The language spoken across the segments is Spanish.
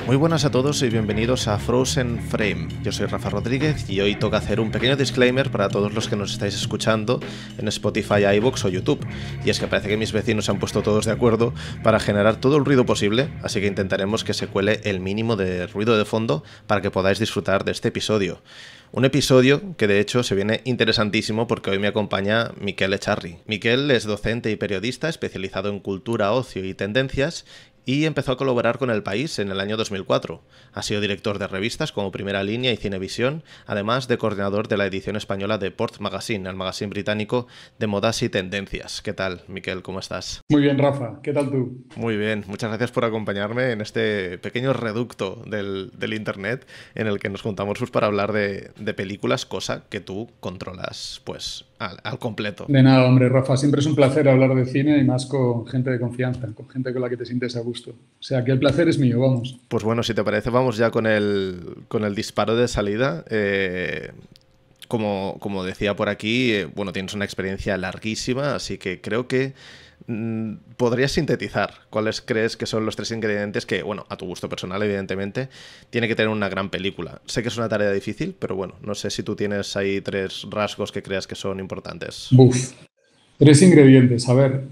Muy buenas a todos y bienvenidos a Frozen Frame. Yo soy Rafa Rodríguez y hoy toca hacer un pequeño disclaimer para todos los que nos estáis escuchando en Spotify, iVoox o YouTube. Y es que parece que mis vecinos se han puesto todos de acuerdo para generar todo el ruido posible, así que intentaremos que se cuele el mínimo de ruido de fondo para que podáis disfrutar de este episodio. Un episodio que de hecho se viene interesantísimo porque hoy me acompaña Miquel Echarri. Miquel es docente y periodista especializado en cultura, ocio y tendencias y empezó a colaborar con El País en el año 2004. Ha sido director de revistas como Primera Línea y Cinevisión, además de coordinador de la edición española de Port Magazine, el magazine británico de modas y tendencias. ¿Qué tal, Miquel? ¿Cómo estás? Muy bien, Rafa. ¿Qué tal tú? Muy bien. Muchas gracias por acompañarme en este pequeño reducto del internet en el que nos juntamos para hablar de películas, cosa que tú controlas pues al completo. De nada, hombre, Rafa. Siempre es un placer hablar de cine y más con gente de confianza, con gente con la que te sientes a gusto. O sea, que el placer es mío, vamos. Pues bueno, si te parece, vamos ya con el disparo de salida. Como decía por aquí, bueno, tienes una experiencia larguísima, así que creo que podrías sintetizar cuáles crees que son los 3 ingredientes que, bueno, a tu gusto personal, evidentemente, tiene que tener una gran película. Sé que es una tarea difícil, pero bueno, no sé si tú tienes ahí 3 rasgos que creas que son importantes. Buf. 3 ingredientes. A ver,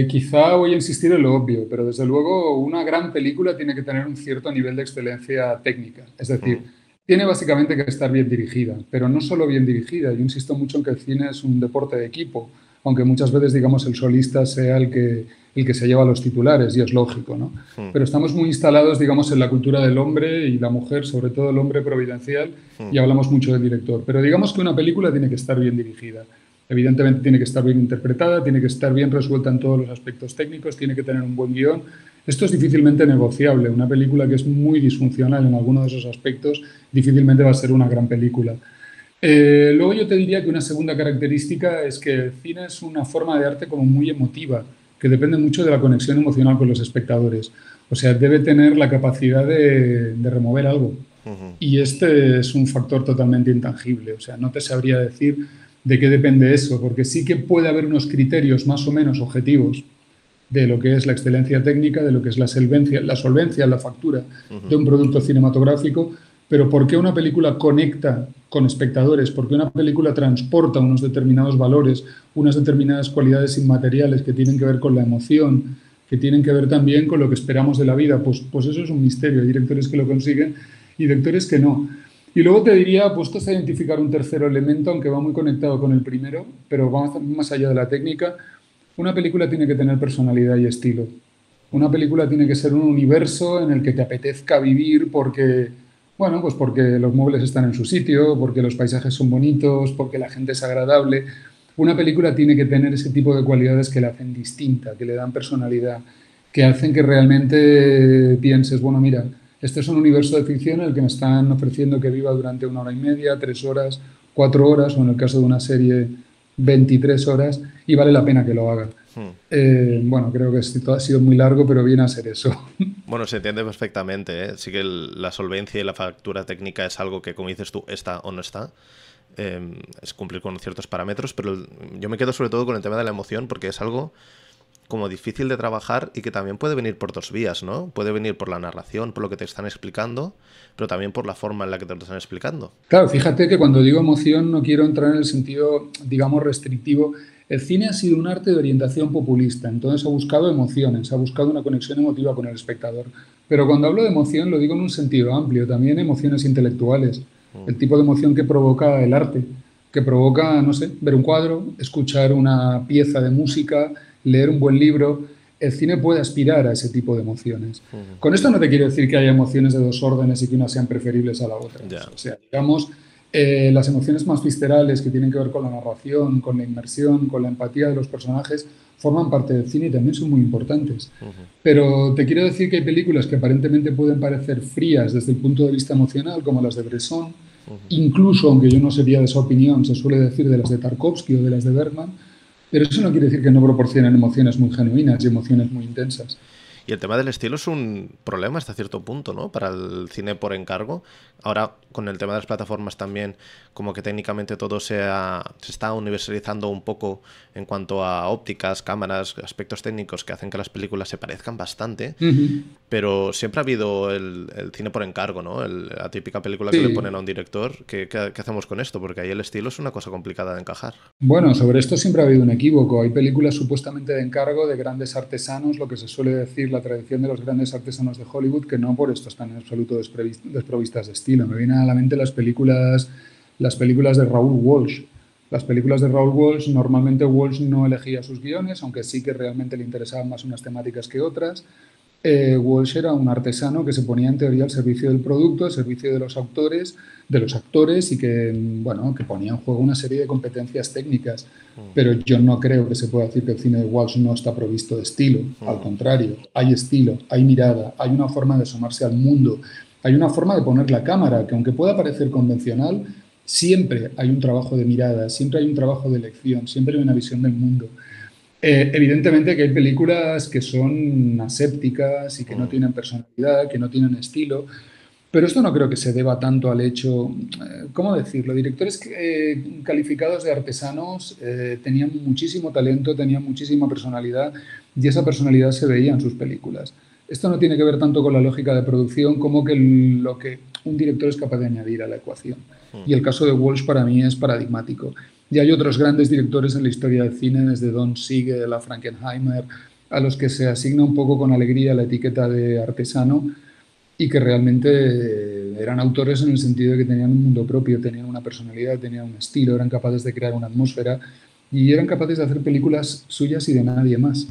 quizá voy a insistir en lo obvio, pero desde luego una gran película tiene que tener un cierto nivel de excelencia técnica. Es decir, tiene básicamente que estar bien dirigida, pero no solo bien dirigida. Yo insisto mucho en que el cine es un deporte de equipo, aunque muchas veces, digamos, el solista sea el que se lleva los titulares, y es lógico, ¿no? Pero estamos muy instalados, digamos, en la cultura del hombre y la mujer, sobre todo el hombre providencial, y hablamos mucho del director. Pero digamos que una película tiene que estar bien dirigida. Evidentemente tiene que estar bien interpretada, tiene que estar bien resuelta en todos los aspectos técnicos, tiene que tener un buen guión. Esto es difícilmente negociable. Una película que es muy disfuncional en alguno de esos aspectos difícilmente va a ser una gran película. Luego yo te diría que una segunda característica es que el cine es una forma de arte como muy emotiva, que depende mucho de la conexión emocional con los espectadores. O sea, debe tener la capacidad de remover algo. Y este es un factor totalmente intangible. O sea, no te sabría decir de qué depende eso, porque sí que puede haber unos criterios más o menos objetivos de lo que es la excelencia técnica, de lo que es la solvencia, la factura de un producto cinematográfico, pero ¿por qué una película conecta con espectadores? ¿Por qué una película transporta unos determinados valores, unas determinadas cualidades inmateriales que tienen que ver con la emoción, que tienen que ver también con lo que esperamos de la vida? Pues eso es un misterio. Hay directores que lo consiguen y directores que no. Y luego te diría, puestos a identificar un tercer elemento, aunque va muy conectado con el primero, pero vamos más allá de la técnica, una película tiene que tener personalidad y estilo. Una película tiene que ser un universo en el que te apetezca vivir porque, bueno, pues porque los muebles están en su sitio, porque los paisajes son bonitos, porque la gente es agradable. Una película tiene que tener ese tipo de cualidades que la hacen distinta, que le dan personalidad, que hacen que realmente pienses, bueno, mira, este es un universo de ficción en el que me están ofreciendo que viva durante 1 hora y media, 3 horas, 4 horas, o en el caso de una serie, 23 horas, y vale la pena que lo haga. Bueno, creo que esto ha sido muy largo, pero viene a ser eso. Bueno, se entiende perfectamente, ¿eh? Sí que la solvencia y la factura técnica es algo que, como dices tú, está o no está. Es cumplir con ciertos parámetros, pero yo me quedo sobre todo con el tema de la emoción, porque es algo como difícil de trabajar y que también puede venir por 2 vías, ¿no? Puede venir por la narración, por lo que te están explicando, pero también por la forma en la que te lo están explicando. Claro, fíjate que cuando digo emoción no quiero entrar en el sentido, digamos, restrictivo. El cine ha sido un arte de orientación populista, entonces ha buscado emociones, ha buscado una conexión emotiva con el espectador. Pero cuando hablo de emoción lo digo en un sentido amplio, también emociones intelectuales, el tipo de emoción que provoca el arte, que provoca, no sé, ver un cuadro, escuchar una pieza de música, leer un buen libro. El cine puede aspirar a ese tipo de emociones. Con esto no te quiero decir que haya emociones de 2 órdenes y que unas sean preferibles a la otra. Ya. O sea, digamos, las emociones más viscerales que tienen que ver con la narración, con la inmersión, con la empatía de los personajes, forman parte del cine y también son muy importantes. Pero te quiero decir que hay películas que aparentemente pueden parecer frías desde el punto de vista emocional, como las de Bresson, incluso, aunque yo no sería de esa opinión, se suele decir de las de Tarkovsky o de las de Bergman, pero eso no quiere decir que no proporcionen emociones muy genuinas y emociones muy intensas. Y el tema del estilo es un problema hasta cierto punto, ¿no? Para el cine por encargo. Ahora, con el tema de las plataformas también, como que técnicamente todo se está universalizando un poco en cuanto a ópticas, cámaras, aspectos técnicos que hacen que las películas se parezcan bastante, Ujú. pero siempre ha habido el cine por encargo, ¿no? La típica película que le ponen a Sí. un director. ¿Qué hacemos con esto? Porque ahí el estilo es una cosa complicada de encajar. Bueno, sobre esto siempre ha habido un equívoco. Hay películas supuestamente de encargo de grandes artesanos, lo que se suele decir la tradición de los grandes artesanos de Hollywood, que no por esto están en absoluto desprovistas de estilo. Me vienen a la mente las películas de Raoul Walsh. Las películas de Raoul Walsh, normalmente Walsh no elegía sus guiones, aunque sí que realmente le interesaban más unas temáticas que otras. Walsh era un artesano que se ponía en teoría al servicio del producto, al servicio de los actores y que, bueno, que ponía en juego una serie de competencias técnicas. Pero yo no creo que se pueda decir que el cine de Walsh no está provisto de estilo. Al contrario, hay estilo, hay mirada, hay una forma de asomarse al mundo, hay una forma de poner la cámara, que aunque pueda parecer convencional, siempre hay un trabajo de mirada, siempre hay un trabajo de elección, siempre hay una visión del mundo. Evidentemente que hay películas que son asépticas y que no tienen personalidad, que no tienen estilo, pero esto no creo que se deba tanto al hecho, ¿cómo decirlo? Directores calificados de artesanos tenían muchísimo talento, tenían muchísima personalidad y esa personalidad se veía en sus películas. Esto no tiene que ver tanto con la lógica de producción como que lo que un director es capaz de añadir a la ecuación. Y el caso de Walsh para mí es paradigmático. Y hay otros grandes directores en la historia del cine, desde Don Siegel a Frankenheimer, a los que se asigna un poco con alegría la etiqueta de artesano y que realmente eran autores en el sentido de que tenían un mundo propio, tenían una personalidad, tenían un estilo, eran capaces de crear una atmósfera y eran capaces de hacer películas suyas y de nadie más.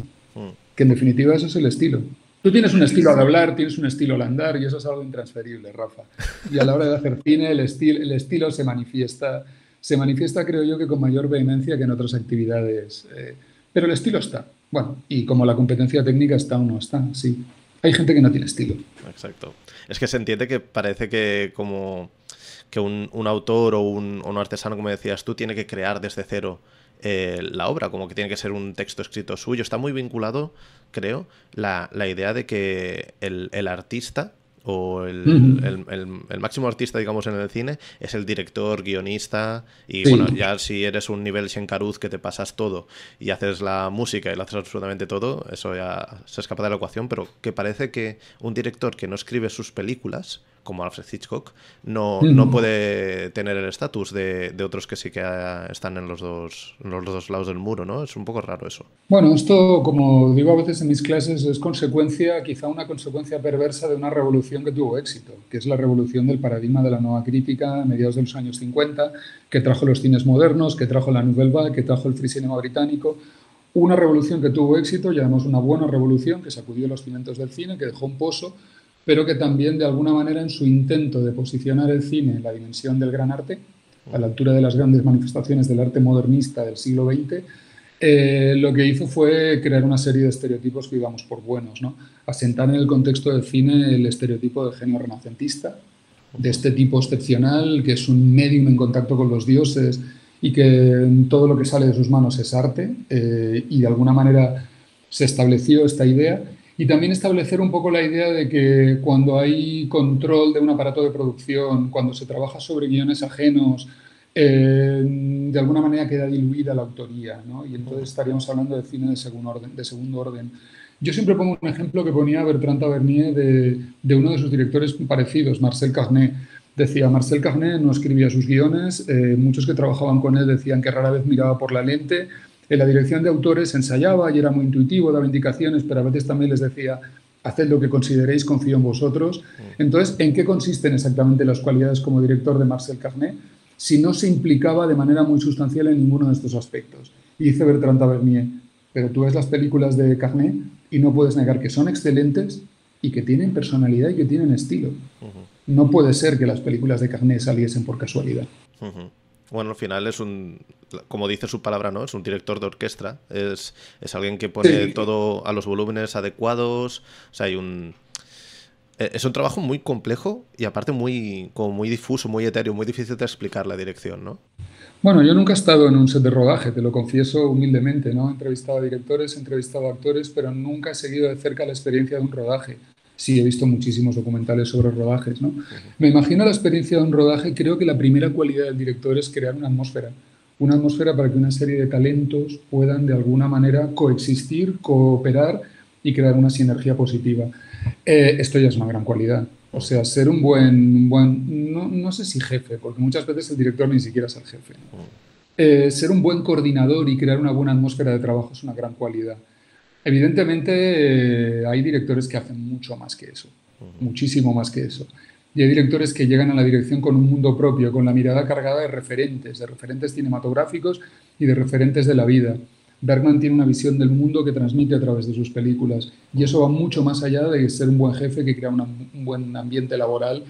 Que en definitiva eso es el estilo. Tú tienes un estilo al hablar, tienes un estilo al andar y eso es algo intransferible, Rafa. Y a la hora de hacer cine el estilo se manifiesta creo yo que con mayor vehemencia que en otras actividades. Pero el estilo está. Bueno, y como la competencia técnica está o no está, sí. Hay gente que no tiene estilo. Exacto. Es que se entiende que parece que como que un autor o un artesano, como decías tú, tiene que crear desde cero la obra, como que tiene que ser un texto escrito suyo. Está muy vinculado, creo, la idea de que el artista o el máximo artista, digamos, en el cine es el director, guionista y, Sí. bueno, ya si eres un nivel Shenkaruz que te pasas todo y haces la música y lo haces absolutamente todo, eso ya se escapa de la ecuación, pero que parece que un director que no escribe sus películas, como Alfred Hitchcock, no puede tener el estatus de otros que sí que están en los dos lados del muro, ¿no? Es un poco raro eso. Bueno, esto, como digo a veces en mis clases, es consecuencia, quizá una consecuencia perversa de una revolución que tuvo éxito, que es la revolución del paradigma de la nueva crítica a mediados de los años 50, que trajo los cines modernos, que trajo la Nouvelle Vague, que trajo el free cinema británico. Una revolución que tuvo éxito y además una buena revolución que sacudió los cimientos del cine, que dejó un pozo, pero que también de alguna manera en su intento de posicionar el cine en la dimensión del gran arte, a la altura de las grandes manifestaciones del arte modernista del siglo XX, lo que hizo fue crear una serie de estereotipos que íbamos por buenos, ¿no? Asentar en el contexto del cine el estereotipo del genio renacentista, de este tipo excepcional, que es un medium en contacto con los dioses y que todo lo que sale de sus manos es arte, y de alguna manera se estableció esta idea. Y también establecer un poco la idea de que cuando hay control de un aparato de producción, cuando se trabaja sobre guiones ajenos, de alguna manera queda diluida la autoría, ¿no? Y entonces estaríamos hablando de cine de segundo orden. De segundo orden. Yo siempre pongo un ejemplo que ponía Bertrand Tavernier de uno de sus directores parecidos, Marcel Carné. Decía, Marcel Carné no escribía sus guiones, muchos que trabajaban con él decían que rara vez miraba por la lente, en la dirección de autores ensayaba y era muy intuitivo, daba indicaciones, pero a veces también les decía, haced lo que consideréis, confío en vosotros. Entonces, ¿en qué consisten exactamente las cualidades como director de Marcel Carné? Si no se implicaba de manera muy sustancial en ninguno de estos aspectos. Y dice Bertrand Tavernier, pero tú ves las películas de Carné y no puedes negar que son excelentes y que tienen personalidad y que tienen estilo. No puede ser que las películas de Carné saliesen por casualidad. Bueno, al final es como dice su palabra, ¿no? Es un director de orquesta, es alguien que pone Sí. todo a los volúmenes adecuados, o sea, es un trabajo muy complejo y aparte como muy difuso, muy etéreo, muy difícil de explicar la dirección, ¿no? Bueno, yo nunca he estado en un set de rodaje, te lo confieso humildemente, ¿no? He entrevistado a directores, he entrevistado a actores, pero nunca he seguido de cerca la experiencia de un rodaje. Sí, he visto muchísimos documentales sobre rodajes, ¿no? Me imagino la experiencia de un rodaje. Creo que la primera cualidad del director es crear una atmósfera para que una serie de talentos puedan de alguna manera coexistir, cooperar y crear una sinergia positiva. Esto ya es una gran cualidad. O sea, ser no sé si jefe, porque muchas veces el director ni siquiera es el jefe, ¿no? Ser un buen coordinador y crear una buena atmósfera de trabajo es una gran cualidad. Evidentemente, hay directores que hacen mucho más que eso, muchísimo más que eso. Y hay directores que llegan a la dirección con un mundo propio, con la mirada cargada de referentes cinematográficos y de referentes de la vida. Bergman tiene una visión del mundo que transmite a través de sus películas y eso va mucho más allá de ser un buen jefe que crea un buen ambiente laboral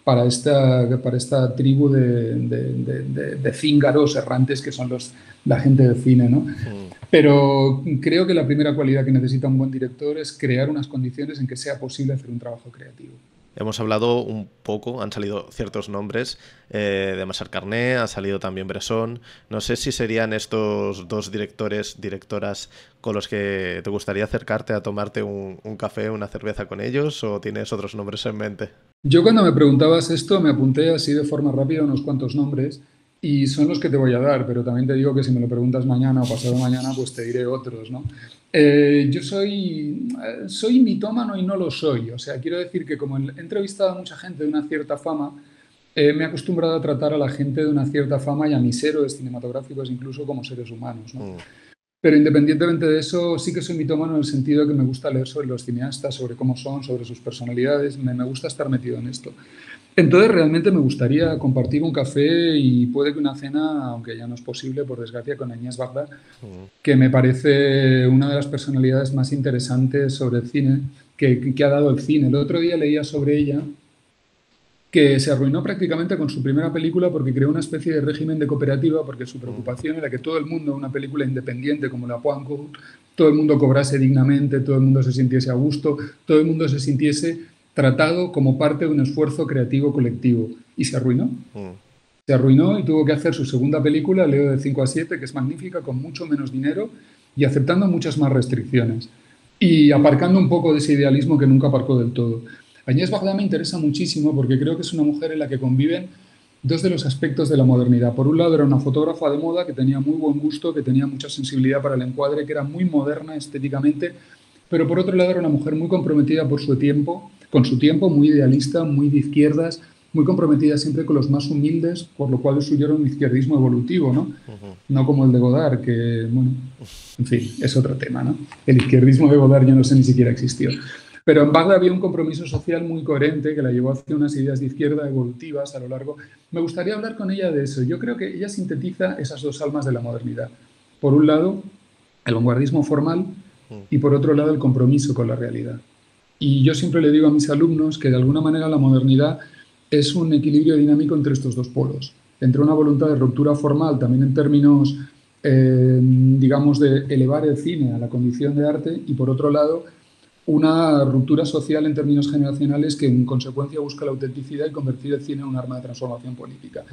para esta tribu de cíngaros errantes que son la gente del cine, ¿no? Pero creo que la primera cualidad que necesita un buen director es crear unas condiciones en que sea posible hacer un trabajo creativo. Hemos hablado un poco, han salido ciertos nombres de Massar Carné, ha salido también Bresson. No sé si serían estos dos directores, directoras con los que te gustaría acercarte a tomarte un café, una cerveza con ellos, o tienes otros nombres en mente. Yo cuando me preguntabas esto me apunté así de forma rápida unos cuantos nombres y son los que te voy a dar, pero también te digo que si me lo preguntas mañana o pasado mañana, pues te diré otros, ¿no? Yo soy mitómano y no lo soy. O sea, quiero decir que como he entrevistado a mucha gente de una cierta fama, me he acostumbrado a tratar a la gente de una cierta fama y a mis héroes cinematográficos incluso como seres humanos, ¿no? Pero independientemente de eso, sí que soy mitómano en el sentido de que me gusta leer sobre los cineastas, sobre cómo son, sobre sus personalidades, me gusta estar metido en esto. Entonces realmente me gustaría compartir un café y puede que una cena, aunque ya no es posible, por desgracia, con Agnès Varda, que me parece una de las personalidades más interesantes sobre el cine que ha dado el cine. El otro día leía sobre ella que se arruinó prácticamente con su primera película porque creó una especie de régimen de cooperativa porque su preocupación era que todo el mundo, una película independiente como La Pointe, todo el mundo cobrase dignamente, todo el mundo se sintiese a gusto, todo el mundo se sintiese tratado como parte de un esfuerzo creativo colectivo. Y se arruinó. Se arruinó y tuvo que hacer su segunda película, Leo de 5 a 7, que es magnífica, con mucho menos dinero y aceptando muchas más restricciones. Y aparcando un poco de ese idealismo que nunca aparcó del todo. Agnès Varda me interesa muchísimo porque creo que es una mujer en la que conviven dos de los aspectos de la modernidad. Por un lado, era una fotógrafa de moda que tenía muy buen gusto, que tenía mucha sensibilidad para el encuadre, que era muy moderna estéticamente, pero por otro lado era una mujer muy comprometida con su tiempo, muy idealista, muy de izquierdas, muy comprometida siempre con los más humildes, por lo cual el suyo era un izquierdismo evolutivo, ¿no? No como el de Godard, que, bueno, en fin, es otro tema, ¿no? El izquierdismo de Godard yo no sé ni siquiera existió. Pero en Varda había un compromiso social muy coherente que la llevó hacia unas ideas de izquierda evolutivas a lo largo. Me gustaría hablar con ella de eso. Yo creo que ella sintetiza esas dos almas de la modernidad. Por un lado, el vanguardismo formal y por otro lado, el compromiso con la realidad. Y yo siempre le digo a mis alumnos que de alguna manera la modernidad es un equilibrio dinámico entre estos dos polos. Entre una voluntad de ruptura formal, también en términos, digamos, de elevar el cine a la condición de arte y por otro lado, una ruptura social en términos generacionales que en consecuencia busca la autenticidad y convertir el cine en un arma de transformación política.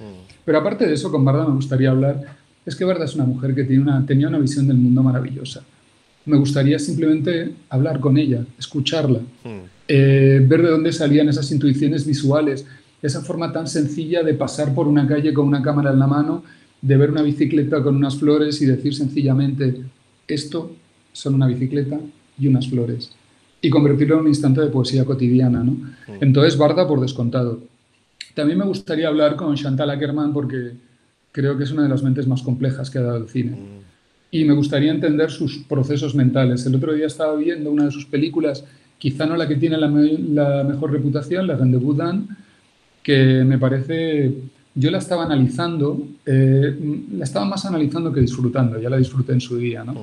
Pero aparte de eso, con Varda me gustaría hablar, es que Varda es una mujer que tenía una visión del mundo maravillosa. Me gustaría simplemente hablar con ella, escucharla, ver de dónde salían esas intuiciones visuales, esa forma tan sencilla de pasar por una calle con una cámara en la mano, de ver una bicicleta con unas flores y decir sencillamente, esto son una bicicleta y unas flores. Y convertirlo en un instante de poesía cotidiana, ¿no? Entonces, Varda por descontado. También me gustaría hablar con Chantal Akerman porque creo que es una de las mentes más complejas que ha dado el cine. Y me gustaría entender sus procesos mentales. El otro día estaba viendo una de sus películas, quizá no la que tiene la mejor reputación, La Rendezvous d'Anne, que me parece... Yo la estaba analizando, la estaba más analizando que disfrutando, ya la disfruté en su día, ¿no?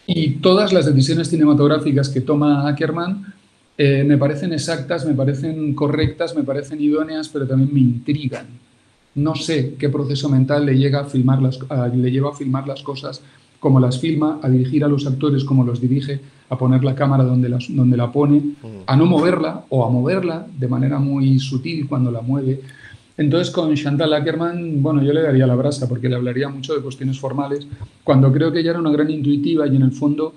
Y todas las decisiones cinematográficas que toma Akerman me parecen exactas, me parecen correctas, me parecen idóneas, pero también me intrigan. No sé qué proceso mental le lleva a filmar las cosas como las filma, a dirigir a los actores como los dirige, a poner la cámara donde la pone, a no moverla o a moverla de manera muy sutil cuando la mueve. Entonces, con Chantal Akerman, bueno, yo le daría la brasa porque le hablaría mucho de cuestiones formales, cuando creo que ella era una gran intuitiva y en el fondo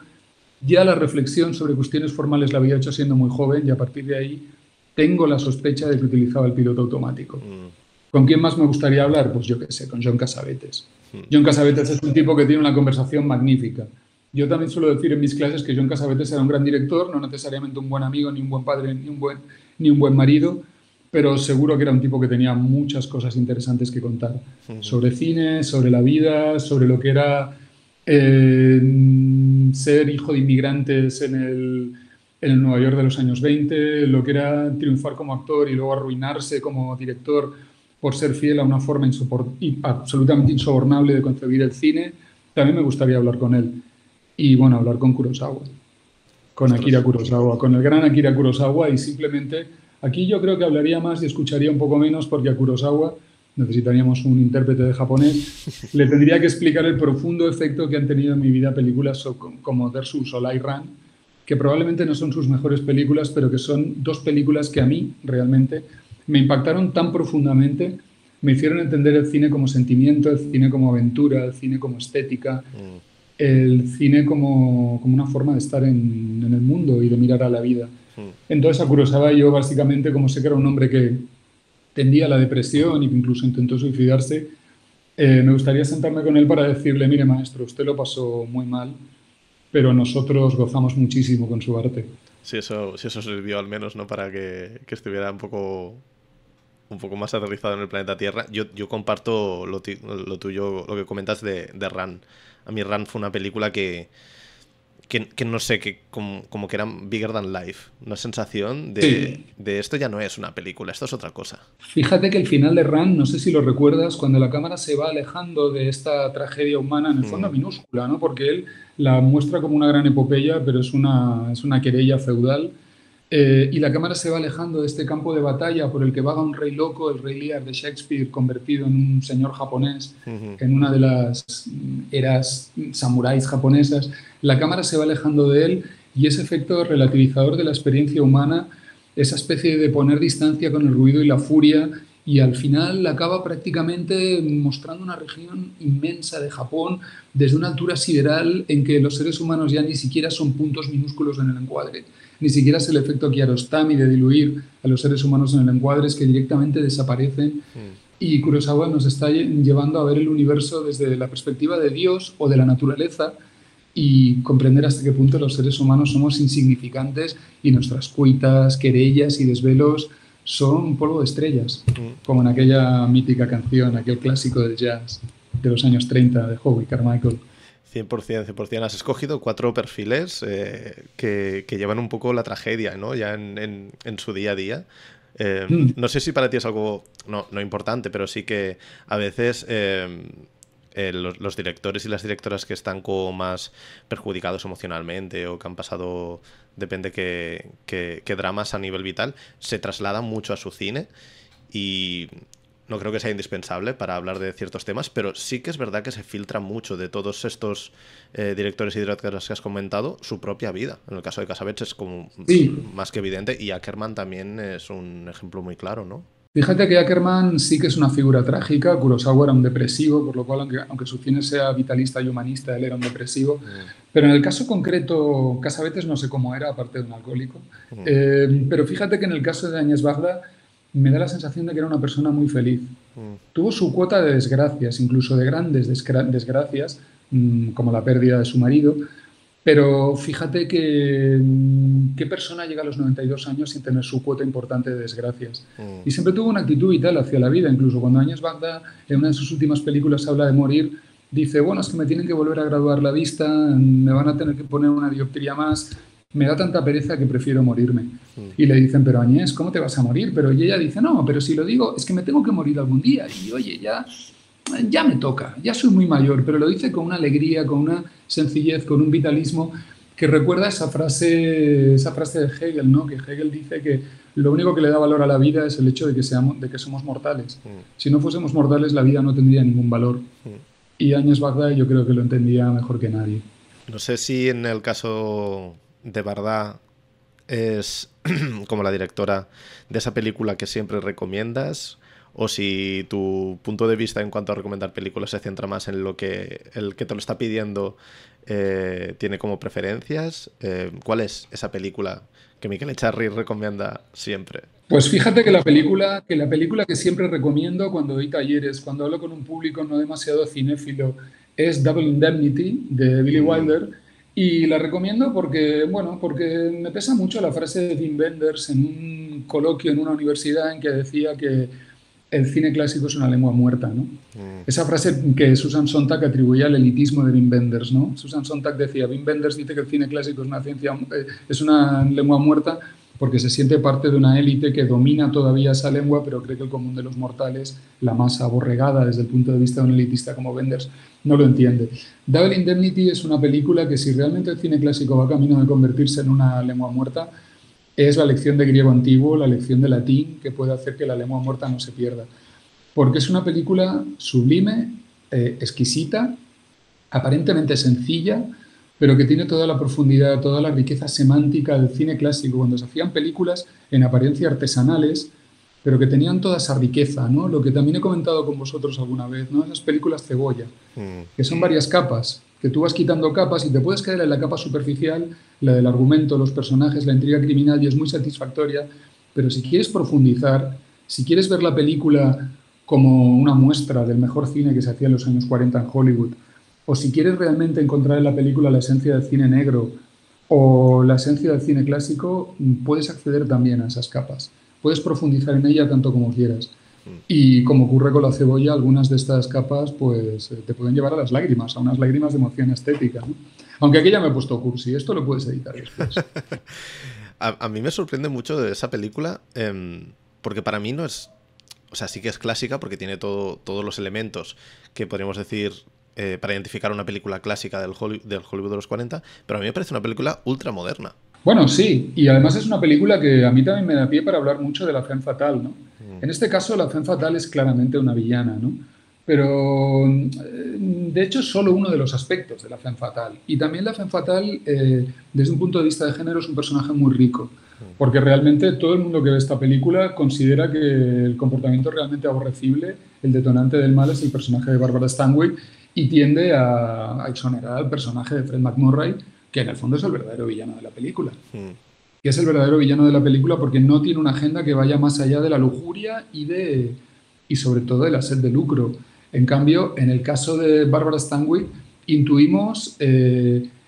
Ya la reflexión sobre cuestiones formales la había hecho siendo muy joven y a partir de ahí tengo la sospecha de que utilizaba el piloto automático. Mm, ¿Con quién más me gustaría hablar? Pues yo qué sé, con John Cassavetes. mm. John Cassavetes es un tipo que tiene una conversación magnífica. Yo también suelo decir en mis clases que John Cassavetes era un gran director, no necesariamente un buen amigo, ni un buen padre, ni un buen marido, pero seguro que era un tipo que tenía muchas cosas interesantes que contar sobre cine, sobre la vida, sobre lo que era ser hijo de inmigrantes en el Nueva York de los años 20, lo que era triunfar como actor y luego arruinarse como director por ser fiel a una forma absolutamente insobornable de concebir el cine. También me gustaría hablar con él. Y bueno, hablar con Kurosawa, con Akira Ostras. Kurosawa, con el gran Akira Kurosawa y simplemente aquí yo creo que hablaría más y escucharía un poco menos porque a Kurosawa necesitaríamos un intérprete de japonés, le tendría que explicar el profundo efecto que han tenido en mi vida películas como Versus o Light Run, que probablemente no son sus mejores películas, pero que son dos películas que a mí realmente me impactaron tan profundamente, me hicieron entender el cine como sentimiento, el cine como aventura, el cine como estética, Mm. el cine como una forma de estar en el mundo y de mirar a la vida. Mm. Entonces, a Kurosawa yo básicamente, como sé que era un hombre que tendía a la depresión y que incluso intentó suicidarse, me gustaría sentarme con él para decirle, mire maestro, usted lo pasó muy mal, pero nosotros gozamos muchísimo con su arte. Si eso sirvió al menos, ¿no? Para que estuviera un poco más aterrizado en el planeta Tierra. Yo comparto lo tuyo, lo que comentas de Ran. A mí Ran fue una película que no sé, que como que era bigger than life. Una sensación Sí, de esto ya no es una película, esto es otra cosa. fíjate que el final de Ran, no sé si lo recuerdas, cuando la cámara se va alejando de esta tragedia humana, en el fondo Mm, minúscula, ¿no? Porque él la muestra como una gran epopeya, pero es una querella feudal. Y la cámara se va alejando de este campo de batalla por el que vaga un rey loco, el rey Lear de Shakespeare, convertido en un señor japonés, mhm, en una de las eras samuráis japonesas. La cámara se va alejando de él y ese efecto relativizador de la experiencia humana, esa especie de poner distancia con el ruido y la furia, y al final acaba prácticamente mostrando una región inmensa de Japón desde una altura sideral en que los seres humanos ya ni siquiera son puntos minúsculos en el encuadre. Ni siquiera es el efecto Kiarostami de diluir a los seres humanos en el encuadre, es que directamente desaparecen. mm. Y Kurosawa nos está llevando a ver el universo desde la perspectiva de Dios o de la naturaleza y comprender hasta qué punto los seres humanos somos insignificantes y nuestras cuitas, querellas y desvelos son polvo de estrellas, como en aquella mítica canción, aquel clásico del jazz de los años 30 de Howie Carmichael. 100%, 100%. Has escogido cuatro perfiles que llevan un poco la tragedia, ¿no? Ya en su día a día. Mm, No sé si para ti es algo, no importante, pero sí que a veces los directores y las directoras que están como más perjudicados emocionalmente o que han pasado, depende qué dramas a nivel vital, se trasladan mucho a su cine y no creo que sea indispensable para hablar de ciertos temas, pero sí que es verdad que se filtra mucho de todos estos directores y directoras que has comentado su propia vida. En el caso de Cassavetes es como sí, más que evidente y Ackerman también es un ejemplo muy claro, ¿no? fíjate que Ackerman sí que es una figura trágica, Kurosawa era un depresivo, por lo cual, aunque su cine sea vitalista y humanista, él era un depresivo. Mm, Pero en el caso concreto, Cassavetes no sé cómo era, aparte de un alcohólico. mm, Pero fíjate que en el caso de Áñez Bagda me da la sensación de que era una persona muy feliz. mm, Tuvo su cuota de desgracias, incluso de grandes desgracias, como la pérdida de su marido, pero fíjate que qué persona llega a los 92 años sin tener su cuota importante de desgracias. mm, Y siempre tuvo una actitud vital hacia la vida. Incluso cuando Áñez Bagda, en una de sus últimas películas, habla de morir, dice, bueno, es que me tienen que volver a graduar la vista, me van a tener que poner una dioptría más, me da tanta pereza que prefiero morirme. mm, Y le dicen, pero Añez, ¿cómo te vas a morir? Pero y ella dice, no, pero si lo digo, es que me tengo que morir algún día. Y oye, ya me toca, ya soy muy mayor, pero lo dice con una alegría, con una sencillez, con un vitalismo que recuerda esa frase de Hegel, ¿no? Que Hegel dice que lo único que le da valor a la vida es el hecho de que somos mortales. mm, Si no fuésemos mortales, la vida no tendría ningún valor. mm. Y Áñez Bagda yo creo que lo entendía mejor que nadie. No sé si en el caso de Bardá es como la directora de esa película que siempre recomiendas o si tu punto de vista en cuanto a recomendar películas se centra más en lo que el que te lo está pidiendo tiene como preferencias. ¿Cuál es esa película que Miquel Echarri recomienda siempre? Pues fíjate que la película que siempre recomiendo cuando doy talleres, cuando hablo con un público no demasiado cinéfilo, es Double Indemnity de Billy Mm, Wilder. Y la recomiendo porque, bueno, porque me pesa mucho la frase de Wim Wenders en un coloquio en una universidad en que decía que el cine clásico es una lengua muerta, ¿no? mm, Esa frase que Susan Sontag atribuía al elitismo de Wim Wenders, ¿no? Susan Sontag decía, Wim Wenders dice que el cine clásico es una ciencia, es una lengua muerta porque se siente parte de una élite que domina todavía esa lengua, pero cree que el común de los mortales, la masa aborregada desde el punto de vista de un elitista como Wenders, no lo entiende. Double Indemnity es una película que si realmente el cine clásico va camino de convertirse en una lengua muerta, es la lección de griego antiguo, la lección de latín, que puede hacer que la lengua muerta no se pierda. Porque es una película sublime, exquisita, aparentemente sencilla, pero que tiene toda la profundidad, toda la riqueza semántica del cine clásico, cuando se hacían películas en apariencia artesanales, pero que tenían toda esa riqueza, ¿no? Lo que también he comentado con vosotros alguna vez, ¿no? Esas películas cebolla, mm, que son varias capas, que tú vas quitando capas y te puedes quedar en la capa superficial, la del argumento, los personajes, la intriga criminal, y es muy satisfactoria, pero si quieres profundizar, si quieres ver la película como una muestra del mejor cine que se hacía en los años 40 en Hollywood, o si quieres realmente encontrar en la película la esencia del cine negro o la esencia del cine clásico, puedes acceder también a esas capas. Puedes profundizar en ella tanto como quieras. mm. Y como ocurre con la cebolla, algunas de estas capas pues te pueden llevar a las lágrimas, a unas lágrimas de emoción estética, ¿no? Aunque aquí ya me he puesto cursi, esto lo puedes editar después. A mí me sorprende mucho de esa película, porque para mí no es... O sea, sí que es clásica porque tiene todos los elementos que podríamos decir para identificar una película clásica del Hollywood de los 40, pero a mí me parece una película ultra moderna. Bueno, sí, y además es una película que a mí también me da pie para hablar mucho de la femme fatale, ¿no? Mm, En este caso, la femme fatale es claramente una villana, ¿no? Pero, de hecho, es solo uno de los aspectos de la femme fatale. Y también la femme fatale, desde un punto de vista de género, es un personaje muy rico, mm, porque realmente todo el mundo que ve esta película considera que el comportamiento realmente aborrecible, el detonante del mal, es el personaje de Barbara Stanwyck y tiende a exonerar al personaje de Fred McMurray, que en el fondo es el verdadero villano de la película. mm, Que es el verdadero villano de la película porque no tiene una agenda que vaya más allá de la lujuria y sobre todo de la sed de lucro. En cambio, en el caso de Barbara Stanwyck, intuimos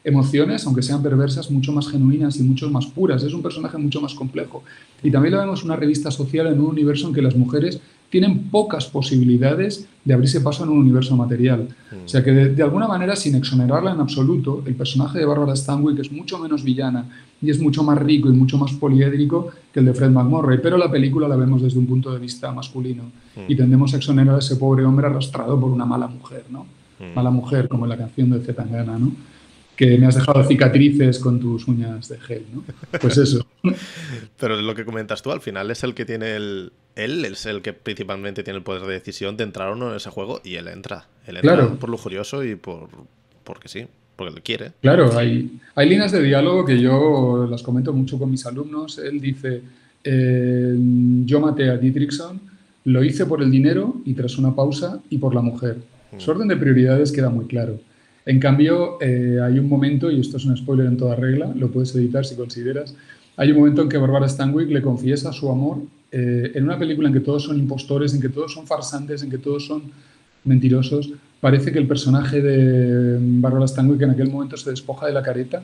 emociones, aunque sean perversas, mucho más genuinas y mucho más puras. Es un personaje mucho más complejo. Y también lo vemos una revista social en un universo en que las mujeres tienen pocas posibilidades de abrirse paso en un universo material. O mm, sea que de alguna manera, sin exonerarla en absoluto, el personaje de Barbara Stanwyck es mucho menos villana y es mucho más rico y mucho más poliédrico que el de Fred McMurray, pero la película la vemos desde un punto de vista masculino y mm, tendemos a exonerar a ese pobre hombre arrastrado por una mala mujer, ¿no? mm. Mala mujer, como en la canción de Zetangana, ¿no? Que me has dejado cicatrices con tus uñas de gel, ¿no? Pues eso. Pero lo que comentas tú, al final es el que tiene Él es el que principalmente tiene el poder de decisión de entrar o no en ese juego y él entra. Él entra Claro, por lujurioso y porque sí, porque él quiere. claro, hay líneas de diálogo que yo las comento mucho con mis alumnos. Él dice, eh, yo maté a Dietrichson, lo hice por el dinero y tras una pausa y por la mujer. Su Mm, orden de prioridades queda muy claro. En cambio, hay un momento, y esto es un spoiler en toda regla, lo puedes editar si consideras, hay un momento en que Barbara Stanwyck le confiesa su amor en una película en que todos son impostores, en que todos son farsantes, en que todos son mentirosos. Parece que el personaje de Barbara Stanwyck en aquel momento se despoja de la careta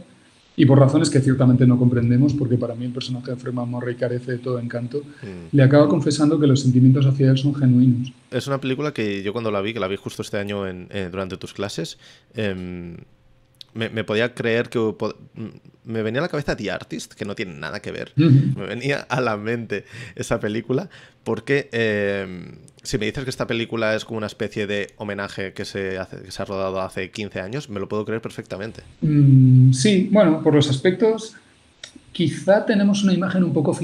y por razones que ciertamente no comprendemos, porque para mí el personaje de Freeman Murray carece de todo encanto, mm. le acaba confesando que los sentimientos hacia él son genuinos. Es una película que yo cuando la vi, que la vi justo este año durante tus clases, me podía creer que me venía a la cabeza The Artist, que no tiene nada que ver. Me venía a la mente esa película, porque si me dices que esta película es como una especie de homenaje que se ha rodado hace 15 años, me lo puedo creer perfectamente. Sí, bueno, por los aspectos, quizá tenemos una imagen un poco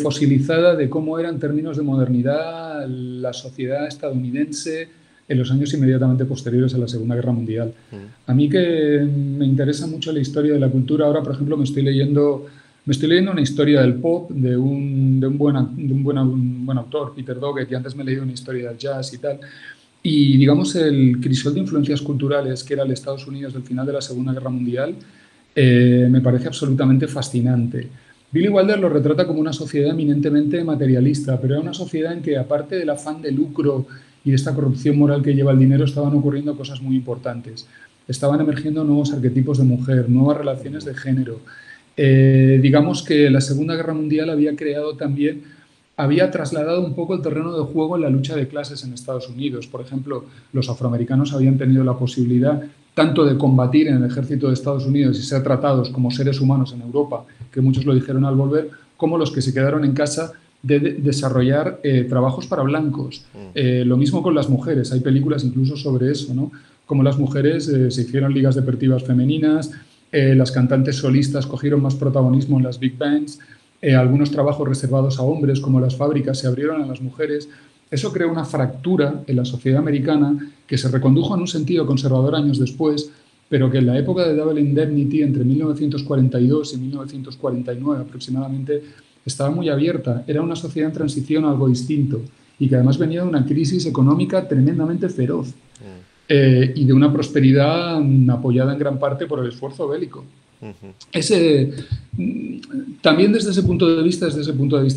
fosilizada de cómo era en términos de modernidad la sociedad estadounidense en los años inmediatamente posteriores a la Segunda Guerra Mundial. Mm, A mí que me interesa mucho la historia de la cultura, ahora por ejemplo me estoy leyendo Me estoy leyendo una historia del pop de un buen autor, Peter Doggett, y antes me he leído una historia del jazz y tal. Y digamos el crisol de influencias culturales que era el Estados Unidos del final de la Segunda Guerra Mundial me parece absolutamente fascinante. Billy Wilder lo retrata como una sociedad eminentemente materialista, pero era una sociedad en que, aparte del afán de lucro y de esta corrupción moral que lleva el dinero, estaban ocurriendo cosas muy importantes. Estaban emergiendo nuevos arquetipos de mujer, nuevas relaciones de género. Digamos que la Segunda Guerra Mundial había creado también, había trasladado un poco el terreno de juego en la lucha de clases en Estados Unidos. Por ejemplo, los afroamericanos habían tenido la posibilidad tanto de combatir en el ejército de Estados Unidos y ser tratados como seres humanos en Europa, que muchos lo dijeron al volver, como los que se quedaron en casa de desarrollar trabajos para blancos. Lo mismo con las mujeres, hay películas incluso sobre eso, ¿no? Como las mujeres se hicieron ligas deportivas femeninas, las cantantes solistas cogieron más protagonismo en las big bands, algunos trabajos reservados a hombres, como las fábricas, se abrieron a las mujeres. Eso creó una fractura en la sociedad americana que se recondujo en un sentido conservador años después, pero que en la época de Double Indemnity, entre 1942 y 1949 aproximadamente, estaba muy abierta. Era una sociedad en transición a algo distinto y que además venía de una crisis económica tremendamente feroz y de una prosperidad apoyada en gran parte por el esfuerzo bélico. Ese, también desde ese punto de vista,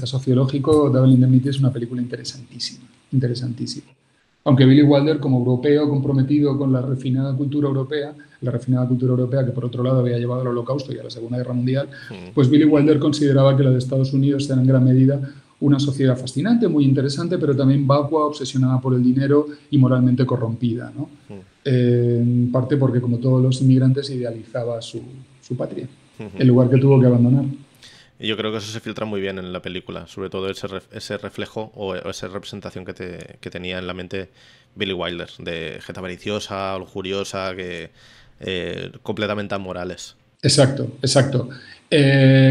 sociológico, Double Indemnity es una película interesantísima, interesantísima. Aunque Billy Wilder, como europeo comprometido con la refinada cultura europea que por otro lado había llevado al Holocausto y a la Segunda Guerra Mundial, pues Billy Wilder consideraba que la de Estados Unidos era en gran medida una sociedad fascinante, muy interesante, pero también vacua, obsesionada por el dinero y moralmente corrompida, ¿no? En parte porque, como todos los inmigrantes, idealizaba su patria, el lugar que tuvo que abandonar. Y yo creo que eso se filtra muy bien en la película, sobre todo ese reflejo o esa representación que tenía en la mente Billy Wilder, de gente avariciosa, lujuriosa, completamente amorales. Exacto, exacto.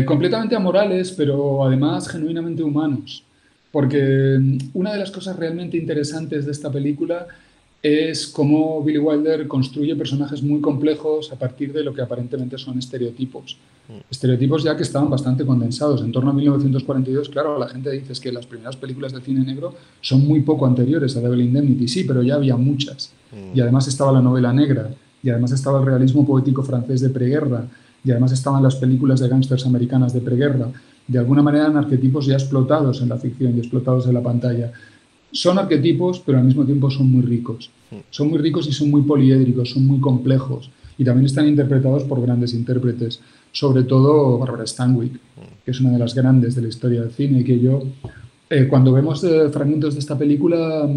Completamente amorales, pero además genuinamente humanos. Porque una de las cosas realmente interesantes de esta película es cómo Billy Wilder construye personajes muy complejos a partir de lo que aparentemente son estereotipos. Estereotipos ya que estaban bastante condensados. En torno a 1942, claro, la gente dice que las primeras películas de cine negro son muy poco anteriores a Double Indemnity. Sí, pero ya había muchas. Y además estaba la novela negra, y además estaba el realismo poético francés de preguerra, y además estaban las películas de gángsters americanas de preguerra. De alguna manera eran arquetipos ya explotados en la ficción y explotados en la pantalla. Son arquetipos, pero al mismo tiempo son muy ricos. Son muy ricos y son muy poliédricos, son muy complejos. Y también están interpretados por grandes intérpretes, sobre todo Barbara Stanwyck, que es una de las grandes de la historia del cine, y que yo, cuando vemos fragmentos de esta película,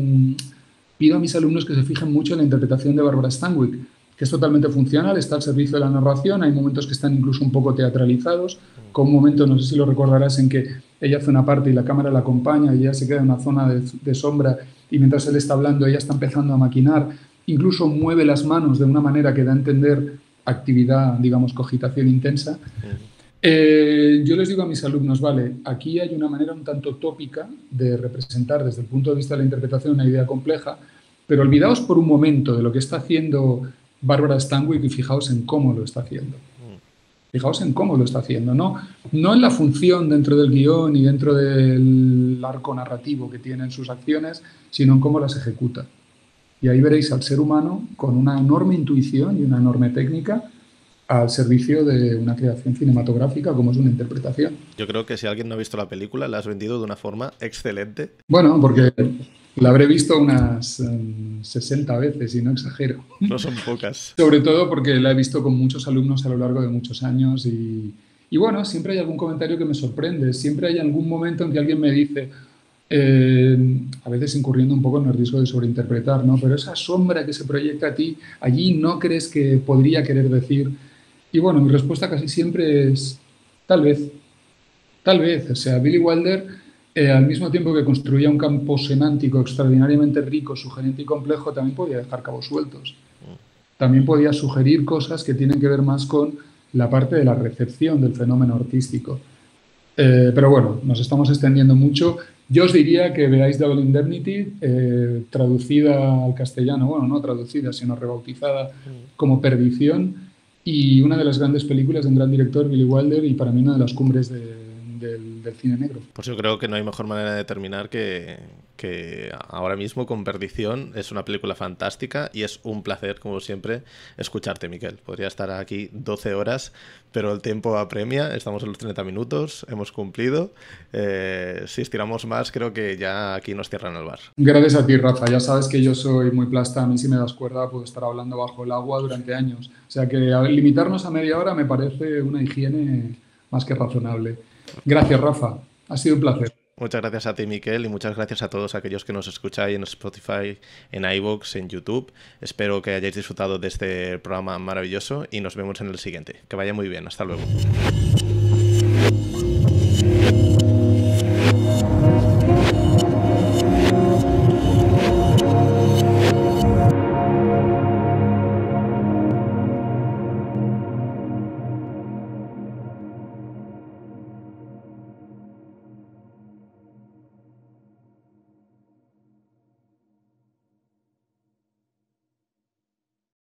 pido a mis alumnos que se fijen mucho en la interpretación de Barbara Stanwyck, que es totalmente funcional, está al servicio de la narración, hay momentos que están incluso un poco teatralizados, con un momento, no sé si lo recordarás, en que ella hace una parte y la cámara la acompaña y ella se queda en una zona de sombra y mientras él está hablando ella está empezando a maquinar, incluso mueve las manos de una manera que da a entender actividad, digamos, cogitación intensa. Yo les digo a mis alumnos, vale, aquí hay una manera un tanto tópica de representar desde el punto de vista de la interpretación una idea compleja, pero olvidaos por un momento de lo que está haciendo Barbara Stanwyck y fijaos en cómo lo está haciendo. Fijaos en cómo lo está haciendo, no en la función dentro del guión y dentro del arco narrativo que tienen sus acciones, sino en cómo las ejecuta. Y ahí veréis al ser humano con una enorme intuición y una enorme técnica al servicio de una creación cinematográfica como es una interpretación. Yo creo que si alguien no ha visto la película, la has vendido de una forma excelente. Bueno, porque la habré visto unas 60 veces y no exagero. No son pocas. Sobre todo porque la he visto con muchos alumnos a lo largo de muchos años y bueno, siempre hay algún comentario que me sorprende, siempre hay algún momento en que alguien me dice, a veces incurriendo un poco en el riesgo de sobreinterpretar, ¿no? Pero esa sombra que se proyecta a ti, allí no crees que podría querer decir. Y bueno, mi respuesta casi siempre es tal vez. Tal vez. O sea, Billy Wilder, al mismo tiempo que construía un campo semántico extraordinariamente rico, sugerente y complejo, también podía dejar cabos sueltos. También podía sugerir cosas que tienen que ver más con la parte de la recepción del fenómeno artístico. Pero bueno, nos estamos extendiendo mucho. Yo os diría que veáis Double Indemnity, traducida al castellano, bueno, no traducida, sino rebautizada como Perdición, y una de las grandes películas de un gran director, Billy Wilder, y para mí una de las cumbres del cine negro. Pues yo creo que no hay mejor manera de terminar que ahora mismo con Perdición. Es una película fantástica y es un placer, como siempre, escucharte, Miquel. Podría estar aquí 12 horas, pero el tiempo apremia. Estamos en los 30 minutos, hemos cumplido. Si estiramos más, creo que ya aquí nos cierran el bar. Gracias a ti, Rafa. Ya sabes que yo soy muy plasta. A mí, si me das cuerda, puedo estar hablando bajo el agua durante años. O sea que limitarnos a media hora me parece una higiene más que razonable. Gracias, Rafa. Ha sido un placer. Muchas gracias a ti, Miquel, y muchas gracias a todos aquellos que nos escucháis en Spotify, en iVoox, en YouTube. Espero que hayáis disfrutado de este programa maravilloso y nos vemos en el siguiente. Que vaya muy bien. Hasta luego.